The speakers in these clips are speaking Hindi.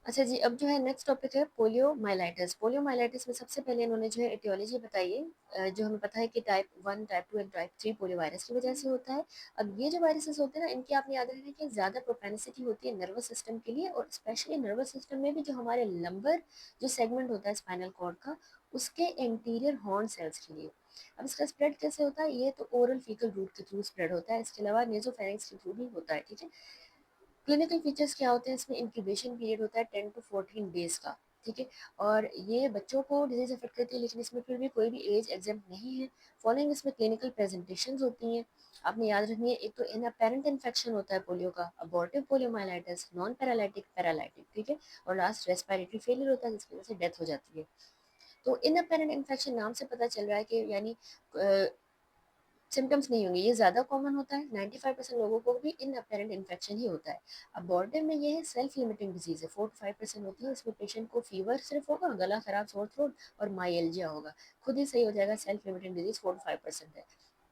अच्छा जी, अब जो है नेक्स्ट टॉपिक है पोलियोमाइलाइटिस। पोलियोमाइलाइटिस में सबसे पहले इन्होंने जो है एटियोलॉजी बताई है, जो हमें पता है कि type 1, type 2 and type 3 polio virus की वजह से होता है। अब ये जो वायरसेस होते हैं ना, इनकी आपने याद रखना कि ज़्यादा प्रोपेनिसिटी होती है नर्वस सिस्टम के लिए, और स्पेशली नर्वस सिस्टम में भी जो हमारे लंबर जो सेगमेंट होता है स्पाइनल कॉर्ड का, उसके एंटीरियर हॉर्न सेल्स के लिए। अब इसका स्प्रेड कैसे होता है? ये तो ओरल फीकल रूट के थ्रू स्प्रेड होता है, इसके अलावा नेजोफेरिंक्स के थ्रू भी होता है, ठीक है। क्लिनिकल फीचर्स क्या होते हैं? इसमें इंक्यूबेशन पीरियड होता है 10 टू 14 डेज का, ठीक है। और ये बच्चों को डिजीज अफेक्ट करती है, लेकिन इसमें फिर भी कोई भी एज एग्जाम्प्ट नहीं है। फॉलोइंग इसमें क्लिनिकल प्रेजेंटेशंस होती हैं, आपने याद रखनी है। एक तो इन अपेरेंट इन्फेक्शन होता है पोलियो का, अबॉर्टिव पोलियोमाइलाइटिस, नॉन पैरालाइटिक, पैरालाइटिक, ठीक है। और लास्ट रेस्पिरेटरी फेलियर होता है, जिसकी वजह से डेथ हो जाती है। तो इन अपेरेंट इन्फेक्शन नाम से पता चल रहा है कि यानी सिम्टम्स नहीं होंगे, ये ज़्यादा कॉमन होता है। 95% लोगों को भी इन अपेरेंट इन्फेक्शन ही होता है। अबॉर्टिव में ये है सेल्फ लिमिटिंग डिजीज है, 4 to 5% होती है। इसमें पेशेंट को फीवर सिर्फ होगा, गला खराब, सोर थ्रोट और माइल्जिया होगा, खुद ही सही हो जाएगा। सेल्फ लिमिटिंग डिजीज 4 to 5% है।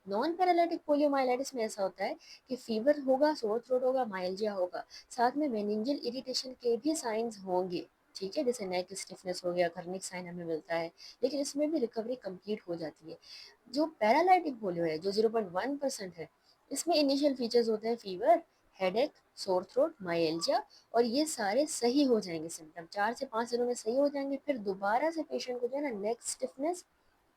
नॉन पैरालिटिक पोलियोमाइलाइटिस में ऐसा होता है कि फीवर होगा, सोर थ्रोट होगा, माइल्जिया होगा, साथ में मेनिंजियल इरिटेशन के भी साइंस होंगे, ठीक है, जैसे नेक स्टिफनेस हो गया, कर्निक साइन हमें मिलता है, लेकिन इसमें भी रिकवरी कंप्लीट हो जाती है। जो पैरालाइटिक पोलियो है, जो 0.1% है, इसमें इनिशियल फीचर्स होते हैं फीवर, हेडेक, सोर थ्रोट, माइल्जिया, और ये सारे सही हो जाएंगे। सिम्टम 4 से 5 दिनों में सही हो जाएंगे। फिर दोबारा से पेशेंट को जो है ना neck stiffness,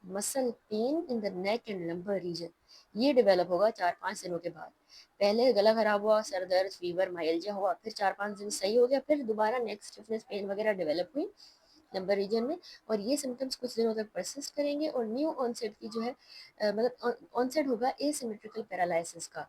muscle pain in the neck and lumbar region, ये डेवलप होगा 4-5 दिनों के बाद। पहले गला खराब हुआ, सर दर्द, फीवर, माइल्जिया हुआ, फिर 4-5 दिन सही हो गया, फिर दोबारा नेक स्टिफनेस, पेन वगैरह डेवलप हुई लंबर रीजन में, और ये सिम्टम्स कुछ दिनों तक परसिस्ट करेंगे। और न्यू ऑनसेट की जो है मतलब ऑनसेट होगा एसिमेट्रिकल पैरालिसिस का।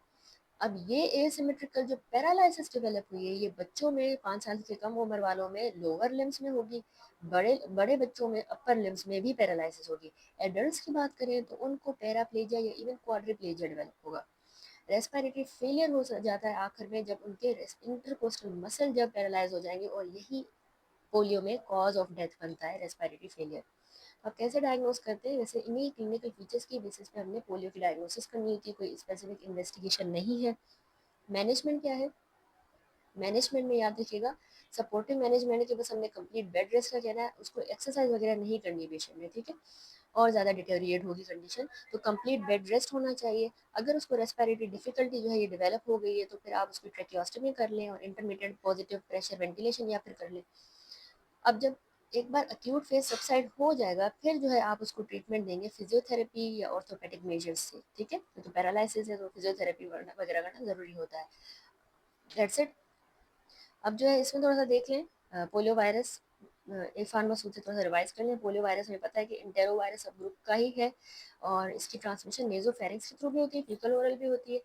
अब ये एसिमेट्रिकल जो पैरालिसिस डेवलप हुई है, ये बच्चों में 5 साल से कम उम्र वालों में लोअर लिम्स में होगी, बड़े बड़े बच्चों में अपर लिम्स में भी पैरालिसिस होगी। एडल्ट्स की बात करें तो उनको पैराप्लेजिया या इवन क्वाड्रिप्लेजिया डेवलप होगा। रेस्पिरेटरी फेलियर हो जाता है आखिर में, जब उनके इंटरकोस्टल मसल जब पैरालाइज हो जाएंगे, और यही पोलियो में कॉज ऑफ डेथ बनता है, रेस्पिरेटरी फेलियर। अब कैसे डायग्नोस करते हैं? वैसे इन्हीं क्लिनिकल फीचर्स की बेसिस पे हमने पोलियो की डायग्नोसिस करनी होती है, कोई स्पेसिफिक इन्वेस्टिगेशन नहीं है। मैनेजमेंट क्या है? मैनेजमेंट में याद रखिएगा, सपोर्टिव मैनेजमेंट के बस हमने कंप्लीट बेड रेस्ट का कहना है, उसको एक्सरसाइज वगैरह नहीं करनी है पेशेंट में, ठीक है। और ज़्यादा डिटेरिएट होगी कंडीशन तो कंप्लीट बेड रेस्ट होना चाहिए। अगर उसको रेस्पिरेटरी डिफिकल्टी जो है ये डेवलप हो गई है, तो फिर आप उसकी ट्रेकियोस्टमी कर लें और इंटरमीडिएट पॉजिटिव प्रेशर वेंटिलेशन या फिर कर लें। अब जब एक बार अक्यूट फेज सबसाइड हो जाएगा, फिर जो है आप उसको ट्रीटमेंट देंगे फिजियोथेरेपी या ऑर्थोपेडिक मेजर्स से, ठीक है। तो पैरालिसिस है तो फिजियोथेरेपी वगैरह करना जरूरी होता है। That's it. अब जो है इसमें थोड़ा सा देख लें पोलियो वायरस, एक फार्मासूट से थोड़ा सा रिवाइज कर लें। पोलियो वायरस हमें पता है कि इंटेरो वायरस सब ग्रुप का ही है, और इसकी ट्रांसमिशन नेजोफेरिंक्स के थ्रू भी होती है, फीकल ओरल भी होती है।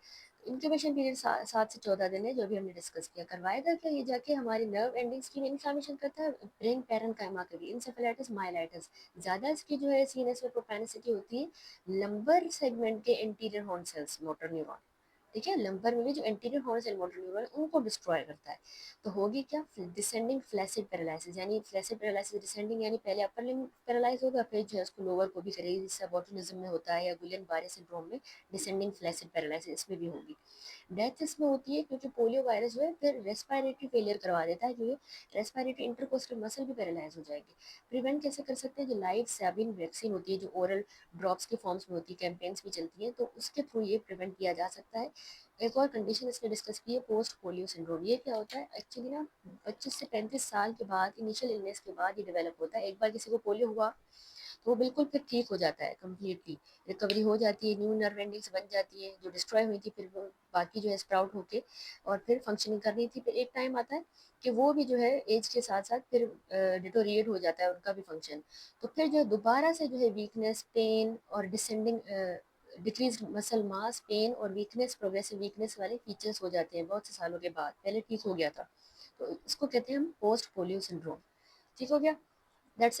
इंक्यूबेशन पीरियड 7 से 14 दिन है, जो भी हमने डिस्कस किया। करवाएगा क्या? ये जाके हमारी नर्व एंडिंग्स की इन्फ्लामेशन करता है, ब्रेन पैरन कायमा करी, इंसेफेलाइटिस, माइलाइटिस। ज़्यादा इसकी जो है सीएनएस में प्रोपेनिसिटी होती है लंबर सेगमेंट के anterior horn cells, motor neuron, ठीक है। लंबर में भी जो anterior horn cell motor neuron उनको डिस्ट्रॉय करता है। तो होगी क्या? डिसेंडिंग फ्लैसिड पैरालिसिस, यानी फ्लैसिड पैरालिसिस डिसेंडिंग, यानी पहले अपर लिम्ब पैरालाइज होगा, फिर जो है उसको लोअर को भी करेगी, जिससे बॉटुलिज्म में होता है, या गुलियन बारे सिंड्रोम में डिसेंडिंग फ्लैसिड पैरालिसिस इसमें भी होगी। डेथ इसमें होती है क्योंकि पोलियो वायरस जो है फिर रेस्पिरेटरी फेलियर करवा देता है, क्योंकि रेस्पिरेटरी इंटरकोस्टल मसल भी पैरालाइज हो जाएगी। प्रिवेंट कैसे कर सकते हैं? जो लाइव सैबिन वैक्सीन होती है, जो ओरल ड्रॉप्स के फॉर्म्स में होती है, कैंपेन्स भी चलती हैं, तो उसके थ्रू ये प्रिवेंट किया जा सकता है। एक और कंडीशन इसमें डिस्कस की है, पोस्ट पोलियो सिंड्रोम। ये क्या होता है एक्चुअली ना, 25 से 35 साल के बाद, इनिशियल इलनेस के बाद ये डेवलप होता है। एक बार किसी को पोलियो हुआ तो वो बिल्कुल फिर ठीक हो जाता है, कम्प्लीटली रिकवरी हो जाती है, न्यू नर्व एंडिंग्स बन जाती है, जो डिस्ट्रॉय हुई थी फिर वो बाकी जो है स्प्राउट होके और फिर फंक्शनिंग कर रही थी। फिर एक टाइम आता है कि वो भी जो है एज के साथ साथ फिर डिटोरिएट हो जाता है उनका भी फंक्शन। तो फिर जो है दोबारा से जो है वीकनेस, पेन और descending decrease muscle mass, pain और वीकनेस, प्रोग्रेसिव वीकनेस वाले फीचर्स हो जाते हैं बहुत से सालों के बाद, पहले ठीक हो गया था। तो इसको कहते हैं हम पोस्ट पोलियो सिंड्रोम। ठीक हो गया? That's it.